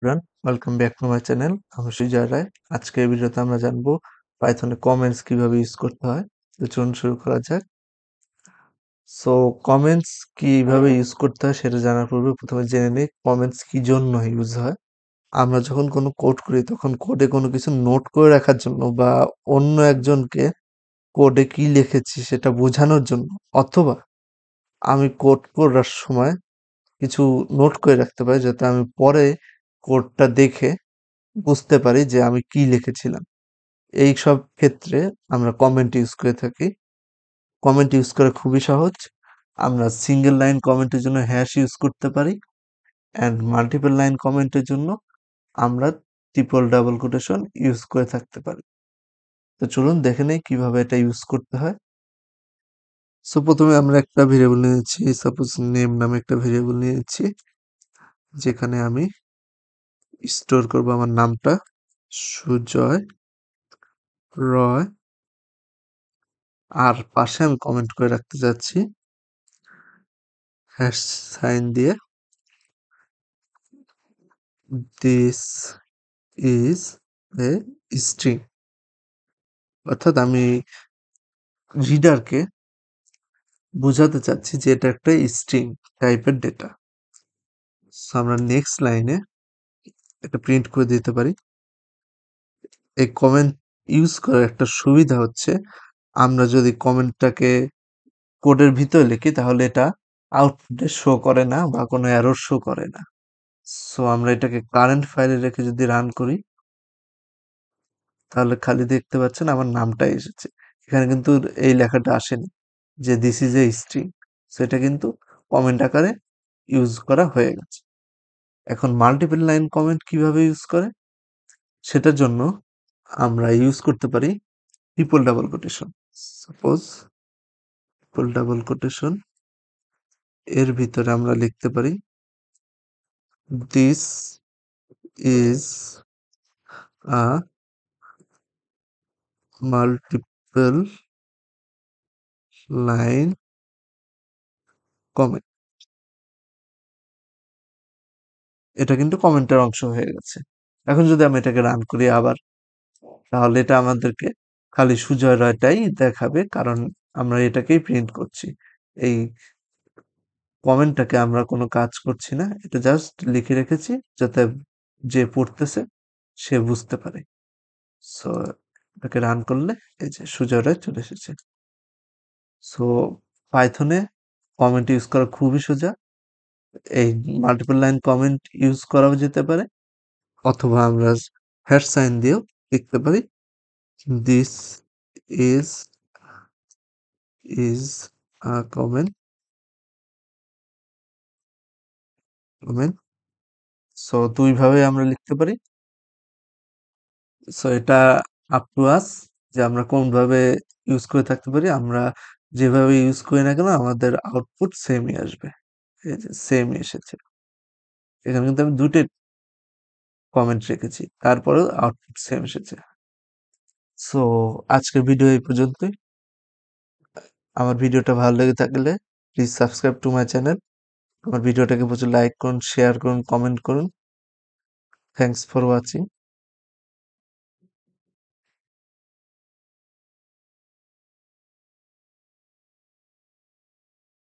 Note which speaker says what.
Speaker 1: Everyone, welcome back to my channel. আমি সুজয় রায়। আজকের ভিডিওতে আমরা জানবো পাইথনে কমেন্টস কিভাবে ইউজ করতে হয়। তো চলুন শুরু করা যাক। সো কমেন্টস কিভাবে ইউজ করতে হয় সেটা জানার পূর্বে প্রথমে জেনে নিই কমেন্টস কি জন্য ইউজ হয়। আমরা যখন কোনো কোড করি তখন কোডে কোনো কিছু নোট করে রাখার জন্য বা অন্য একজনকে কোডে কি লিখেছি সেটা বোঝানোর জন্য, অথবা আমি কোড করার সময় কিছু নোট করে রাখতে পারি যাতে আমি পরে কোডটা দেখে বুঝতে পারি যে আমি কি লিখেছিলাম। এইসব ক্ষেত্রে আমরা কমেন্ট ইউজ করে থাকি। কমেন্ট ইউজ করা খুবই সহজ। আমরা সিঙ্গেল লাইন কমেন্টের জন্য হ্যাশ ইউজ করতে পারি, অ্যান্ড মাল্টিপল লাইন কমেন্টের জন্য আমরা ট্রিপল ডাবল কোটেশন ইউজ করে থাকতে পারি। তো চলুন দেখে নেই কিভাবে এটা ইউজ করতে হয়। সো প্রথমে আমরা একটা ভেরিয়েবল নিয়েছি, সাপোজ নেম নামে একটা ভেরিয়েবল নিয়েছি, যেখানে আমি স্টোর করব আমার নামটা, সুজয় রয়। আর পাশে আমি কমেন্ট করে রাখতে যাচ্ছি হ্যাশ সাইন দিয়ে, দিস ইজ এ স্ট্রিং। অর্থাৎ আমি রিডারকে বোঝাতে চাচ্ছি যে এটা একটা স্ট্রিং টাইপের ডেটা। সো আমরা নেক্সট লাইনে এটা প্রিন্ট করে দিতে পারি। এই কমেন্ট ইউজ করার একটা সুবিধা হচ্ছে, আমরা যদি কমেন্টটাকে কোডের ভিতরে লিখি তাহলে এটা আউটপুটে শো করে না বা কোনো এরর শো করে না। সো আমরা এটাকে কারেন্ট ফাইলে রেখে যদি রান করি তাহলে খালি দেখতে পাচ্ছেন আমার নামটাই এসেছে। এখানে কিন্তু এই লেখাটা আসেনি যে দিস ইজ এ স্ট্রিং। সেটা কিন্তু কমেন্ট আকারে ইউজ করা হয়ে গেছে। এখন মাল্টিপল লাইন কমেন্ট কিভাবে ইউজ করে সেটার জন্য আমরা ইউজ করতে পারি triple double quotation. Suppose triple double quotation এর ভিতরে আমরা লিখতে পারি this is a multiple line comment. এটা কিন্তু কমেন্টের অংশ হয়ে গেছে। এখন যদি আমি এটাকে রান করি আবার, তাহলে এটা আমাদেরকে খালি সুজয় রায়টাই দেখাবে, কারণ আমরা এটাকেই প্রিন্ট করছি। এই কমেন্টটাকে আমরা কোনো কাজ করছি না, এটা জাস্ট লিখে রেখেছি যাতে যে পড়তেছে সে বুঝতে পারে। সো এটাকে রান করলে এই যে সুজয় রায় চলে এসেছে। সো পাইথনে কমেন্ট ইউজ করা খুবই সোজা। এই মাল্টিপল লাইন কমেন্ট ইউজ করাও যেতে পারে, অথবা আমরা হ্যাশ সাইন দিয়েও লিখতে পারি this is is a comment. So ২ ভাবে আমরা লিখতে পারি। সো এটা আপ টু আস যে আমরা কোনভাবে ইউজ করে থাকতে পারি। আমরা যেভাবে ইউজ করি না কেন আমাদের আউটপুট সেমই আসবে। এই যে সেমই এসেছে। এখানে কিন্তু আমি ২ টা কমেন্ট রেখেছি। তারপরেও আউটপুট সেম এসেছে। সো আজকের ভিডিও এই পর্যন্তই। আমার ভিডিওটা ভালো লেগে থাকলে please subscribe to my channel. আমার ভিডিওটাকে প্রচুর লাইক করুন, শেয়ার করুন, কমেন্ট করুন। Thanks for watching.